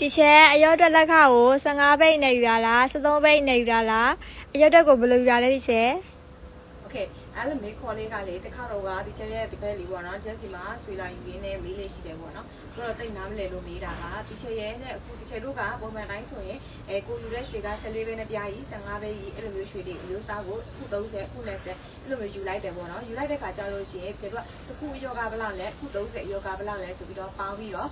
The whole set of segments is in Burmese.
ဒီချက်အရောက်တက်လက်ခါကို15ပိတ်နေယူရလား13ပိတ်နေယူရလားအရောက်တက်ကိုဘယ်လိုယူရလဲဒီချက်โอเคအဲ့လိုမေးခေါ်လေးကလေတခါတော့ကဒီချက်ရဲ့ဒီဘက်လေးပေါ့နော်ချက်စီမှာဆွေလာယူရင်းနဲ့မေးလေးရှိတယ်ပေါ့နော်ဆိုတော့တိတ်နားမလဲလို့မေးတာကဒီချက်ရဲ့နဲ့အခုဒီချက်တို့ကပုံမှန်တိုင်းဆိုရင်ကိုယူတဲ့ရွှေက14ပဲနဲ့ပြားကြီး15ပဲကြီးအဲ့လိုမျိုးရွှေတွေအမျိုးစားကိုအခု30အခု40အဲ့လိုမျိုးယူလိုက်တယ်ပေါ့နော်ယူလိုက်တဲ့ခါကျလို့ရှိရင်ချက်တို့ကတစ်ခုယောဂဘလောက်လဲအခု30ယောဂဘလောက်လဲဆိုပြီးတော့ပေါင်းပြီးတော့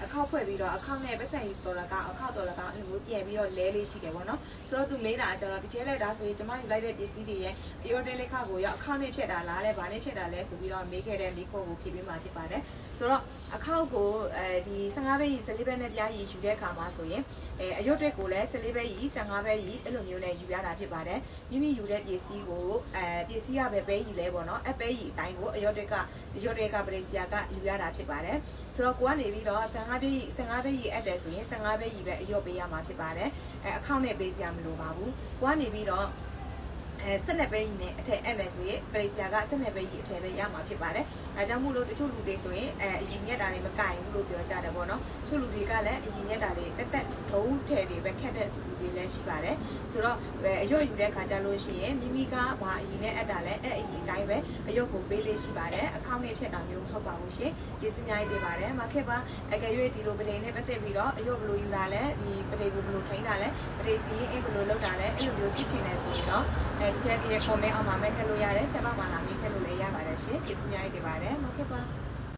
အခောက်ဖွဲ့ပြီးတော့အခောက်နဲ့ပတ်စံကြီးတော်လကအခောက်တော်လကအဲ့လိုမျိုးပြန်ပြီးတော့လဲလေးရှိတယ်ပေါ့နော်ဆိုတော့သူမေးတာကျတော့ဒီချက်လိုက်တာဆိုရင်ကျမယူလိုက်တဲ့ပစ္စည်းတွေရဲ့ပြောတဲ့လက်ခကိုရောက်အခောက်နဲ့ဖြတ်တာလားလဲဘာနဲ့ဖြတ်တာလဲဆိုပြီးတော့မေးခဲ့တဲ့မိခို့ကိုဖြည့်ပေးမှဖြစ်ပါတယ်ဆိုတော့အခောက်ကိုဒီ15ပဲကြီး14ပဲနဲ့ပြားကြီးယူတဲ့အခါမှာဆိုရင်အရွတ်တွေကိုလည်း14ပဲကြီး15ပဲကြီးအဲ့လိုမျိုးနဲ့ယူရတာဖြစ်ပါတယ်မိမိယူတဲ့ပစ္စည်းကိုပစ္စည်းကပဲပဲကြီးလဲပေါ့နော်အပဲကြီးအတိုင်းကိုအရွတ်တွေကပရိစီယာကယူရတာဖြစ်ပါတယ်ဆိုတော့ကိုကနေပြီးတော့15ပဲကြီးအပ်တယ်ဆိုရင်15ပဲကြီးပဲအရွတ်ပေးရမှာဖြစ်ပါတယ်အခောက်နဲ့ပေးစရာမလိုပါဘူးကိုကနေပြီးတော့12ပဲကြီးနဲ့အထက်အဲ့မယ်ဆိုရင်ပရိစီယာက12ပဲကြီးအထက်ပဲရမှာဖြစ်ပါတယ်။ဒါကြောင့်မို့လို့တချို့လူတွေဆိုရင်အရင်ညက်တာတွေမကင်ဘူးလို့ပြောကြတယ်ပေါ့နော်။တချို့လူတွေကလည်းအရင်ညက်တာတွေတက်ဒုံးထဲတွေပဲခက်တဲ့လူတွေလည်းရှိပါတယ်။ဆိုတော့အရွတ်ယူတဲ့ခါကျလို့ရှိရင်မိမိကဘာအရင်နဲ့အပ်တာလဲအရင်အတိုင်းပဲအရွတ်ကိုပေးလေးရှိပါတယ်။အကောင့်နဲ့ဖြတ်တာမျိုးမဟုတ်ပါဘူးရှင်။ကျေးဇူးများကြီးတင်ပါတယ်။မခင်ပါအကယ်၍ဒီလိုပဒေနဲ့ပတ်သက်ပြီးတော့အရွတ်ဘယ်လိုယူတာလဲဒီပဒေကိုဘယ်လိုထိန်းတာလဲပဒေစီရင်ဘယ်လိုလုပ်တာလဲအဲ့လိုမျိုးသိချင်တယ်ဆိုရင်တော့ဒီချက်ဒီ comment အောက်မှာမဲခက်လို့ရတယ်ချက်ပေါက်မှာလာမေးခက်လို့လည်းရပါတယ်ရှင်ကျေးဇူးများကြီးတင်ပါတယ်မခင်ပါ